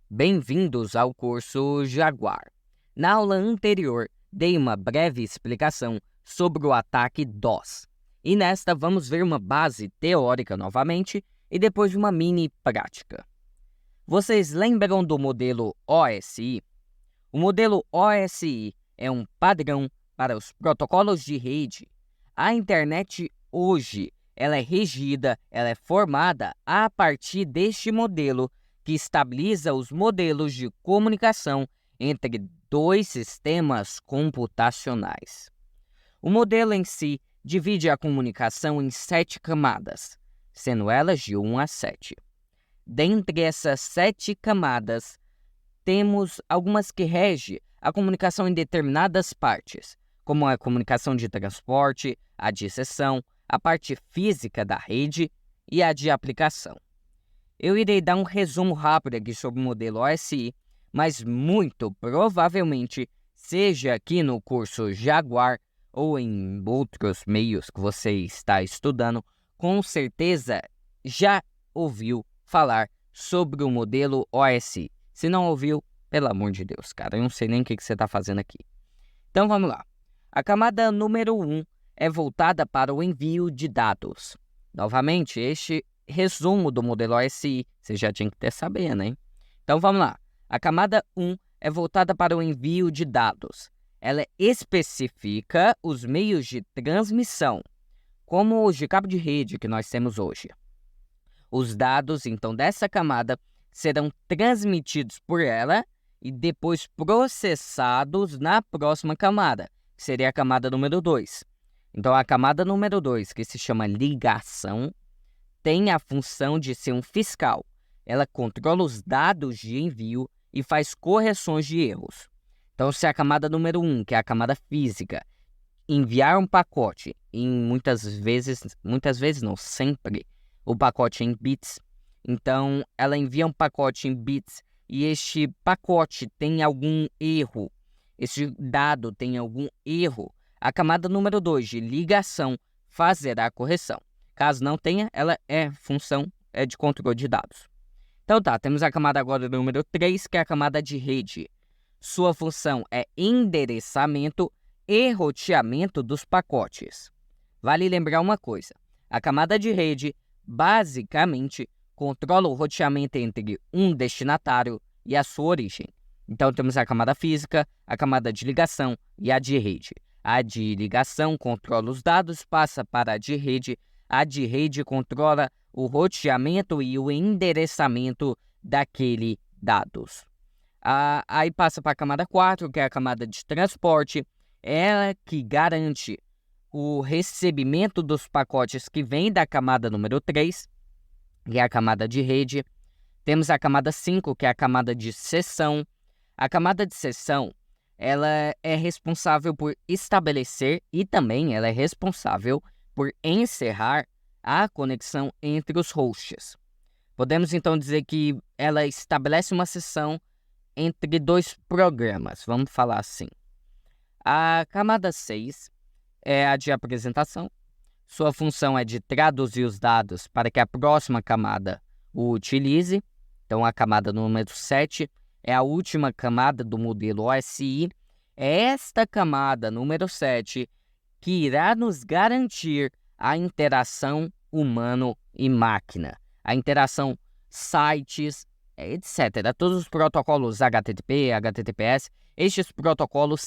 Bem-vindos ao curso Jaguar. Na aula anterior, dei uma breve explicação sobre o ataque DOS. E nesta vamos ver uma base teórica novamente e depois uma mini prática. Vocês lembram do modelo OSI? O modelo OSI é um padrão para os protocolos de rede. A internet hoje ela é formada a partir deste modelo que estabiliza os modelos de comunicação entre dois sistemas computacionais. O modelo em si divide a comunicação em 7 camadas, sendo elas de 1 a 7. Dentre essas 7 camadas, temos algumas que regem a comunicação em determinadas partes, como a comunicação de transporte, a de seção, a parte física da rede e a de aplicação. Eu irei dar um resumo rápido aqui sobre o modelo OSI, mas muito provavelmente, seja aqui no curso Jaguar ou em outros meios que você está estudando, com certeza já ouviu falar sobre o modelo OSI. Se não ouviu, pelo amor de Deus, cara, eu não sei nem o que você está fazendo aqui. Então vamos lá. A camada número 1 é voltada para o envio de dados. Novamente, este resumo do modelo OSI, você já tinha que ter sabendo, hein? Então vamos lá. A camada 1 é voltada para o envio de dados. Ela especifica os meios de transmissão, como os de cabo de rede que nós temos hoje. Os dados, então, dessa camada serão transmitidos por ela e depois processados na próxima camada, que seria a camada número 2. Então, a camada número 2, que se chama ligação, tem a função de ser um fiscal. Ela controla os dados de envio e faz correções de erros. Então, se a camada número 1, que é a camada física, enviar um pacote em muitas vezes não, sempre, o pacote em bits. Então, ela envia um pacote em bits e este pacote tem algum erro, este dado tem algum erro. A camada número 2, de ligação, fazerá a correção. Caso não tenha, ela é função de controle de dados. Então tá, temos a camada agora número 3, que é a camada de rede. Sua função é endereçamento e roteamento dos pacotes. Vale lembrar uma coisa, a camada de rede basicamente controla o roteamento entre um destinatário e a sua origem. Então temos a camada física, a camada de ligação e a de rede. A de ligação controla os dados, passa para a de rede controla o roteamento e o endereçamento daquele dados. Aí passa para a camada 4, que é a camada de transporte, ela que garante o recebimento dos pacotes que vem da camada número 3, que é a camada de rede. Temos a camada 5, que é a camada de seção. A camada de seção, ela é responsável por estabelecer e também ela é responsável por encerrar a conexão entre os hosts. Podemos então dizer que ela estabelece uma seção entre dois programas, vamos falar assim. A camada 6 é a de apresentação. Sua função é de traduzir os dados para que a próxima camada o utilize. Então, a camada número 7 é a última camada do modelo OSI. É esta camada número 7 que irá nos garantir a interação humano e máquina. A interação sites, etc. Todos os protocolos HTTP, HTTPS, estes protocolos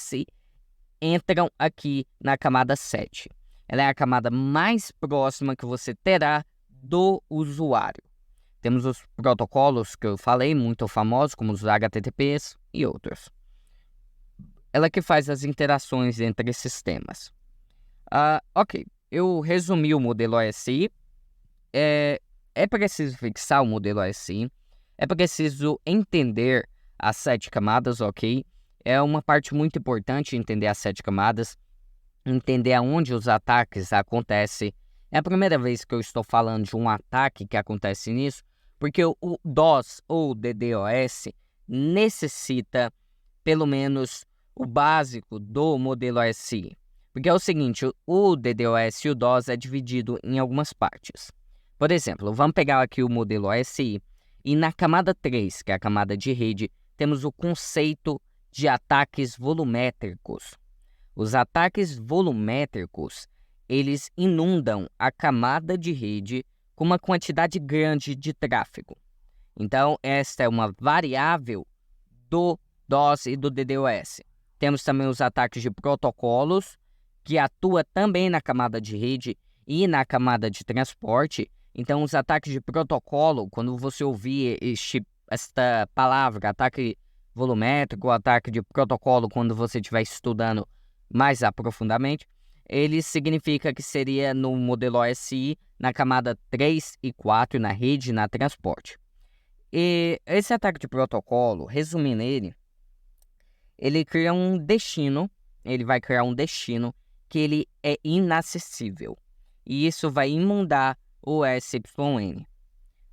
entram aqui na camada 7. Ela é a camada mais próxima que você terá do usuário. Temos os protocolos que eu falei, muito famosos, como os HTTPs e outros. Ela que faz as interações entre sistemas. Ok, eu resumi o modelo OSI. É preciso fixar o modelo OSI. É preciso entender as 7 camadas, ok? É uma parte muito importante entender as 7 camadas, entender aonde os ataques acontecem. É a primeira vez que eu estou falando de um ataque que acontece nisso, porque o DOS ou DDoS necessita, pelo menos, o básico do modelo OSI. Porque é o seguinte, o DDoS e o DOS é dividido em algumas partes. Por exemplo, vamos pegar aqui o modelo OSI. E na camada 3, que é a camada de rede, temos o conceito de ataques volumétricos. Os ataques volumétricos, eles inundam a camada de rede com uma quantidade grande de tráfego. Então, esta é uma variável do DOS e do DDoS. Temos também os ataques de protocolos, que atua também na camada de rede e na camada de transporte. Então, os ataques de protocolo, quando você ouvir esta palavra, ataque volumétrico, ataque de protocolo, quando você estiver estudando mais aprofundadamente, ele significa que seria no modelo OSI, na camada 3 e 4, na rede e na transporte. E esse ataque de protocolo, resumindo ele cria um destino, ele vai criar um destino que ele é inacessível. E isso vai inundar o SYN,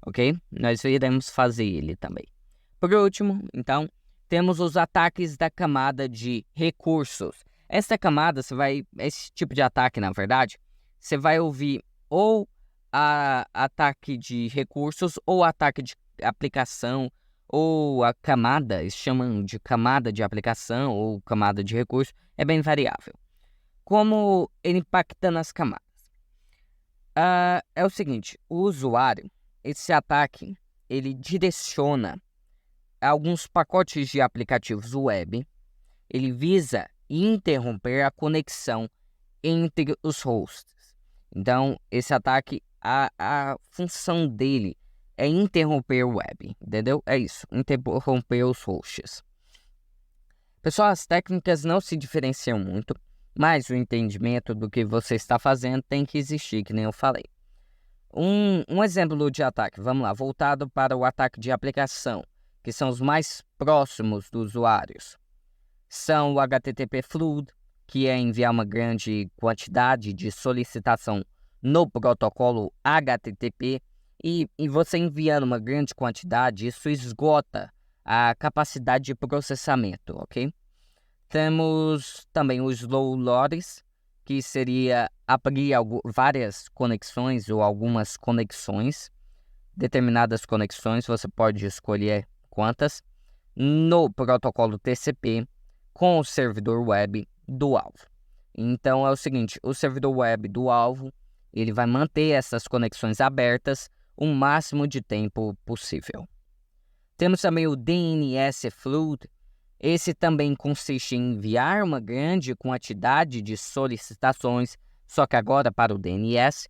ok? Nós iremos fazer ele também. Por último, então, temos os ataques da camada de recursos. Essa camada, esse tipo de ataque, na verdade, você vai ouvir ou ataque de recursos ou ataque de aplicação, ou a camada, eles chamam de camada de aplicação ou camada de recurso, é bem variável. Como ele impacta nas camadas? É o seguinte, o usuário, esse ataque, ele direciona alguns pacotes de aplicativos web, ele visa interromper a conexão entre os hosts. Então, esse ataque, a função dele é interromper o web, entendeu? É isso, interromper os hosts. Pessoal, as técnicas não se diferenciam muito, mas o entendimento do que você está fazendo tem que existir, que nem eu falei. Um exemplo de ataque, vamos lá, voltado para o ataque de aplicação, que são os mais próximos dos usuários. São o HTTP Flood, que é enviar uma grande quantidade de solicitação no protocolo HTTP, e você enviando uma grande quantidade, isso esgota a capacidade de processamento, ok? Temos também os slow loaders, que seria abrir várias conexões ou algumas conexões, determinadas conexões, você pode escolher quantas, no protocolo TCP com o servidor web do alvo. Então é o seguinte, o servidor web do alvo, ele vai manter essas conexões abertas o máximo de tempo possível. Temos também o DNS Flood. Esse também consiste em enviar uma grande quantidade de solicitações, só que agora para o DNS,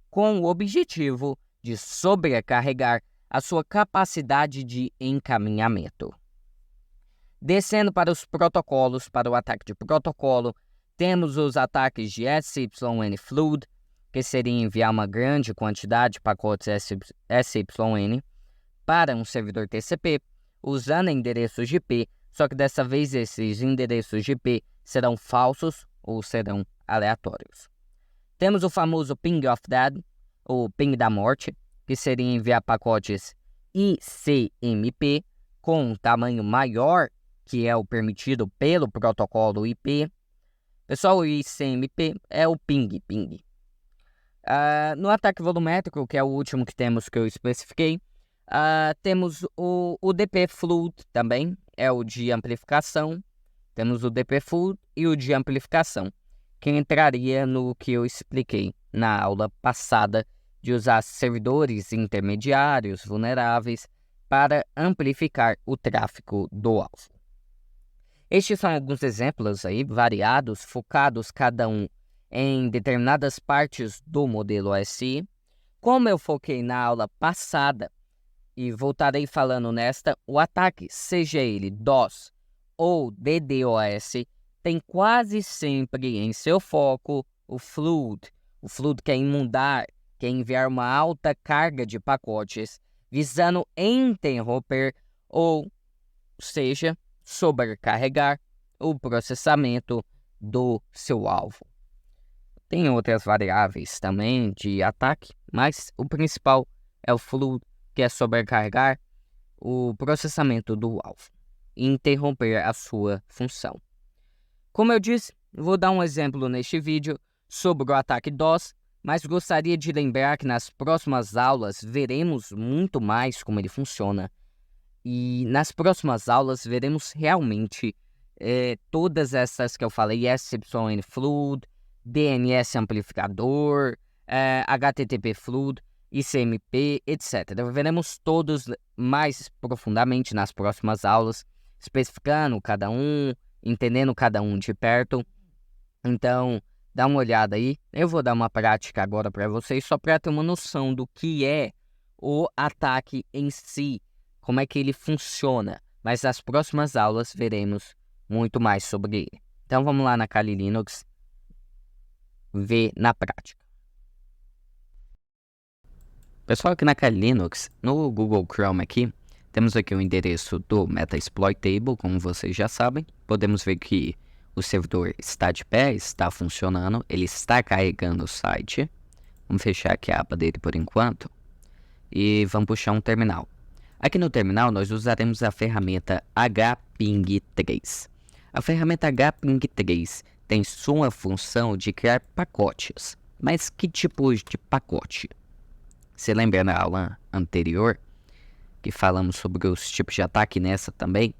com o objetivo de sobrecarregar a sua capacidade de encaminhamento. Descendo para os protocolos, para o ataque de protocolo, temos os ataques de SYN Flood, que seria enviar uma grande quantidade de pacotes SYN para um servidor TCP, usando endereços de IP, só que dessa vez esses endereços de IP serão falsos ou serão aleatórios. Temos o famoso Ping of Death, ou Ping da Morte, que seria enviar pacotes ICMP com um tamanho maior que é o permitido pelo protocolo IP. Pessoal, o ICMP é o ping. No ataque volumétrico, que é o último que temos que eu especifiquei, temos o DP Flood também, é o de amplificação. Temos o DP Flood e o de amplificação, que entraria no que eu expliquei na aula passada, de usar servidores intermediários vulneráveis para amplificar o tráfego do alvo. Estes são alguns exemplos aí, variados, focados cada um em determinadas partes do modelo OSI. Como eu foquei na aula passada e voltarei falando nesta, o ataque, seja ele DOS ou DDoS, tem quase sempre em seu foco o Flood. O Flood quer inundar, quer enviar uma alta carga de pacotes, visando interromper ou seja, sobrecarregar o processamento do seu alvo. Tem outras variáveis também de ataque, mas o principal é o Flood, que é sobrecarregar o processamento do alvo e interromper a sua função. Como eu disse, vou dar um exemplo neste vídeo sobre o ataque DOS, mas gostaria de lembrar que nas próximas aulas veremos muito mais como ele funciona. E nas próximas aulas veremos realmente todas essas que eu falei, SYN Fluid, DNS amplificador, HTTP Fluid, ICMP, etc. Veremos todos mais profundamente nas próximas aulas, especificando cada um, entendendo cada um de perto. Então, dá uma olhada aí. Eu vou dar uma prática agora para vocês, só para ter uma noção do que é o ataque em si, como é que ele funciona. Mas nas próximas aulas veremos muito mais sobre ele. Então, vamos lá na Kali Linux ver na prática. Pessoal, aqui na Kali Linux, no Google Chrome aqui, temos aqui o endereço do Metasploitable, como vocês já sabem. Podemos ver que o servidor está de pé, está funcionando, ele está carregando o site. Vamos fechar aqui a aba dele por enquanto. E vamos puxar um terminal. Aqui no terminal nós usaremos a ferramenta hping3. A ferramenta hping3 tem sua função de criar pacotes. Mas que tipo de pacote? Você lembra na aula anterior que falamos sobre os tipos de ataque nessa também?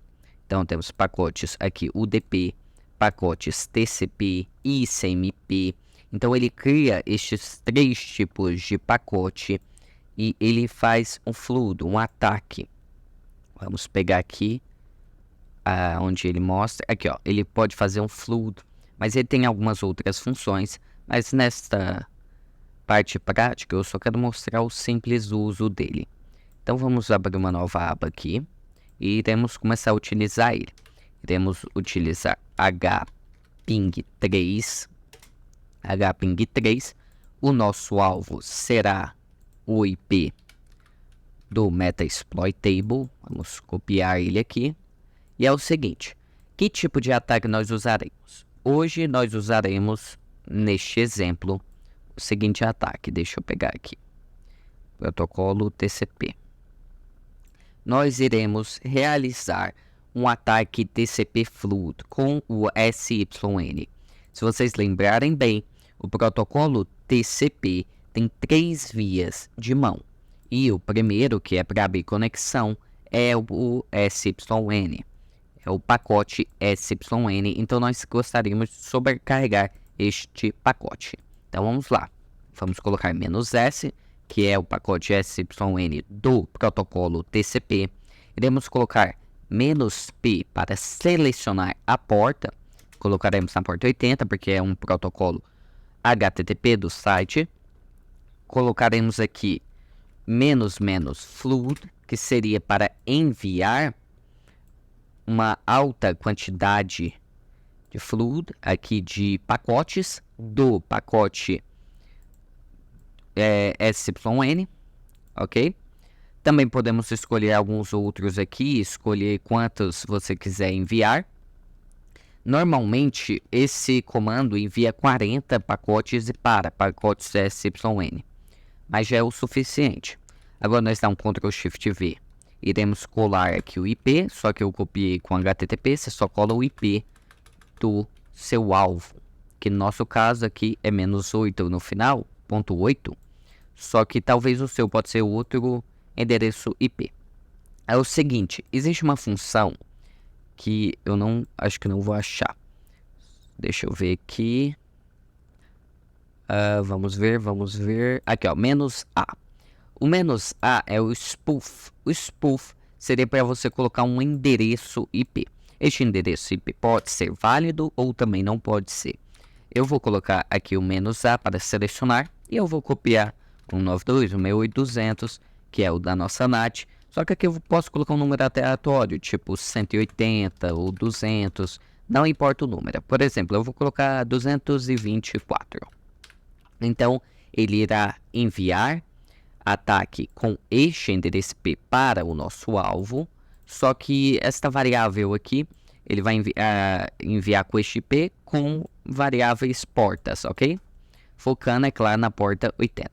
Então temos pacotes aqui UDP, pacotes TCP e ICMP. Então ele cria estes 3 tipos de pacote e ele faz um fluido, um ataque. Vamos pegar aqui onde ele mostra. Aqui, ó, ele pode fazer um fluido, mas ele tem algumas outras funções. Mas nesta parte prática eu só quero mostrar o simples uso dele. Então vamos abrir uma nova aba aqui e iremos começar a utilizar ele. Iremos utilizar hping3. hping3. O nosso alvo será o IP do Metasploitable. Vamos copiar ele aqui. E é o seguinte, que tipo de ataque nós usaremos? Hoje nós usaremos, neste exemplo, o seguinte ataque. Deixa eu pegar aqui. Protocolo TCP. Nós iremos realizar um ataque TCP Fluid com o SYN. Se vocês lembrarem bem, o protocolo TCP tem 3 vias de mão. E o primeiro, que é para abrir conexão, é o SYN. É o pacote SYN. Então nós gostaríamos de sobrecarregar este pacote. Então vamos lá. Vamos colocar "-s", que é o pacote SYN do protocolo TCP. Iremos colocar "-p" para selecionar a porta. Colocaremos na porta 80, porque é um protocolo HTTP do site. Colocaremos aqui "-fluid", que seria para enviar uma alta quantidade de fluid, aqui de pacotes, do pacote SYN, ok? Também podemos escolher alguns outros aqui, escolher quantos você quiser enviar. Normalmente, esse comando envia 40 pacotes para pacotes SYN, mas já é o suficiente. Agora nós damos um Ctrl Shift V. Iremos colar aqui o IP, só que eu copiei com HTTP, você só cola o IP do seu alvo, que no nosso caso aqui é "-8" no final, .8, só que talvez o seu pode ser outro endereço IP. É o seguinte, existe uma função que eu acho que não vou achar. Deixa eu ver aqui. Vamos ver. Aqui, ó, "-a". O "-a" é o spoof. O spoof seria para você colocar um endereço IP. Este endereço IP pode ser válido ou também não pode ser. Eu vou colocar aqui o "-a" para selecionar e eu vou copiar o 192, o 168.200, que é o da nossa NAT. Só que aqui eu posso colocar um número aleatório, tipo 180 ou 200, não importa o número. Por exemplo, eu vou colocar 224. Então, ele irá enviar ataque com este endereço IP para o nosso alvo, só que esta variável aqui, ele vai enviar com este IP com variáveis portas, ok? Focando, é claro, na porta 80.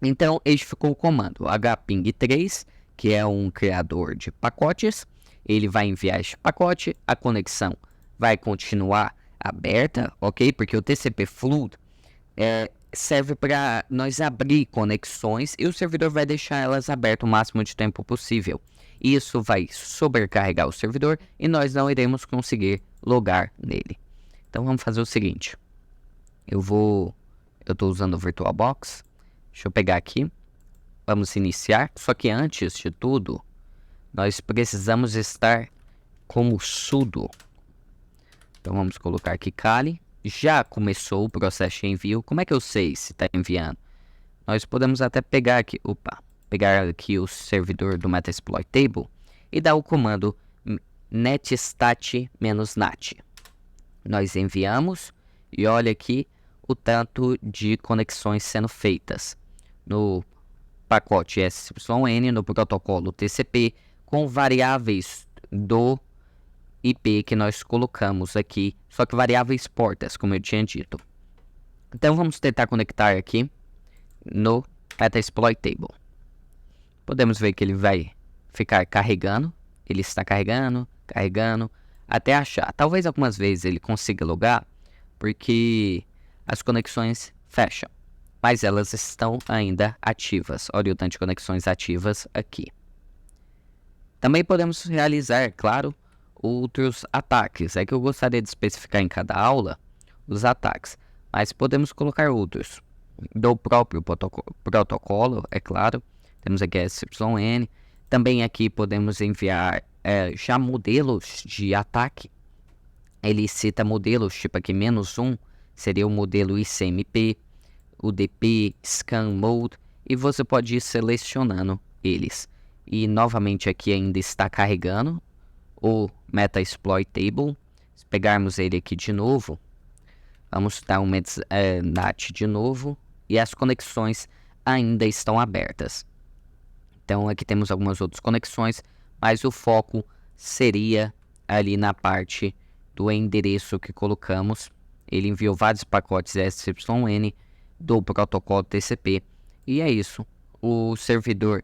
Então, este ficou o comando hping3, que é um criador de pacotes. Ele vai enviar este pacote, a conexão vai continuar aberta, ok? Porque o TCP Fluid serve para nós abrir conexões e o servidor vai deixar elas abertas o máximo de tempo possível. Isso vai sobrecarregar o servidor e nós não iremos conseguir logar nele. Então vamos fazer o seguinte. Eu estou usando o VirtualBox. Deixa eu pegar aqui. Vamos iniciar. Só que antes de tudo, nós precisamos estar como sudo. Então vamos colocar aqui Kali. Já começou o processo de envio. Como é que eu sei se está enviando? Nós podemos até pegar aqui, o servidor do Metasploit-Table e dar o comando netstat-nat. Nós enviamos e olha aqui o tanto de conexões sendo feitas no pacote SYN, no protocolo TCP, com variáveis do IP que nós colocamos aqui, só que variáveis portas, como eu tinha dito. Então vamos tentar conectar aqui no Metasploit-Table. Podemos ver que ele vai ficar carregando, ele está carregando, até achar. Talvez algumas vezes ele consiga logar, porque as conexões fecham, mas elas estão ainda ativas. Olha o tanto de conexões ativas aqui. Também podemos realizar, claro, outros ataques. É que eu gostaria de especificar em cada aula os ataques, mas podemos colocar outros do próprio protocolo, é claro. Temos aqui SYN. Também aqui podemos enviar já modelos de ataque. Ele cita modelos, tipo aqui -1, seria o modelo ICMP, o DP, Scan Mode, e você pode ir selecionando eles. E novamente aqui ainda está carregando o Metasploit-Table. Se pegarmos ele aqui de novo, vamos dar um NAT de novo, e as conexões ainda estão abertas. Então aqui temos algumas outras conexões, mas o foco seria ali na parte do endereço que colocamos. Ele enviou vários pacotes SYN do protocolo TCP, e é isso. O servidor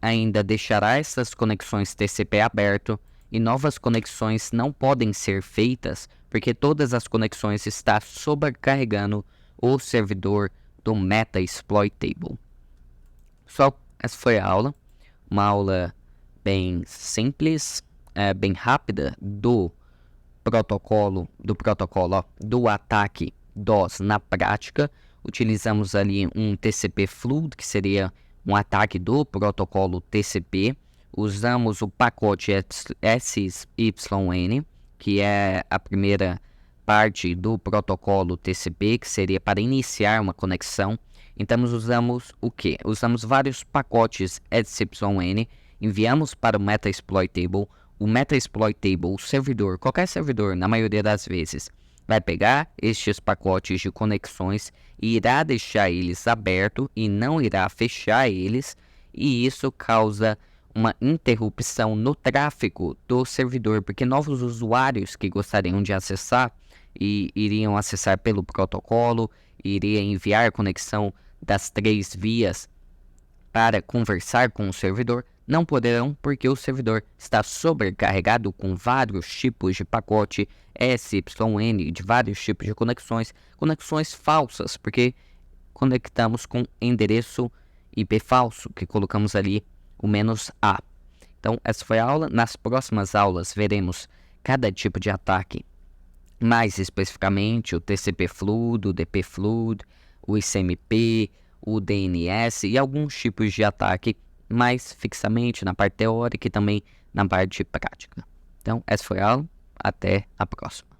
ainda deixará essas conexões TCP aberto e novas conexões não podem ser feitas porque todas as conexões estão sobrecarregando o servidor do Metasploit-Table. Só essa foi a aula, uma aula bem simples, bem rápida do protocolo do ataque DOS na prática. Utilizamos ali um TCP Flood, que seria um ataque do protocolo TCP. Usamos o pacote SYN, que é a primeira parte do protocolo TCP, que seria para iniciar uma conexão. Então usamos o que? Usamos vários pacotes SYN, enviamos para o Metasploit-Table. O Metasploit-Table, o servidor, qualquer servidor, na maioria das vezes, vai pegar estes pacotes de conexões e irá deixar eles abertos e não irá fechar eles, e isso causa uma interrupção no tráfego do servidor, porque novos usuários que gostariam de acessar e iriam acessar pelo protocolo, iria enviar conexão das 3 vias para conversar com o servidor, não poderão porque o servidor está sobrecarregado com vários tipos de pacote SYN, de vários tipos de conexões falsas, porque conectamos com endereço IP falso, que colocamos ali o "-a". Então essa foi a aula. Nas próximas aulas veremos cada tipo de ataque, mais especificamente o TCP Flood, o DP Flood, o ICMP, o DNS e alguns tipos de ataque mais fixamente na parte teórica e também na parte prática. Então essa foi a aula, até a próxima.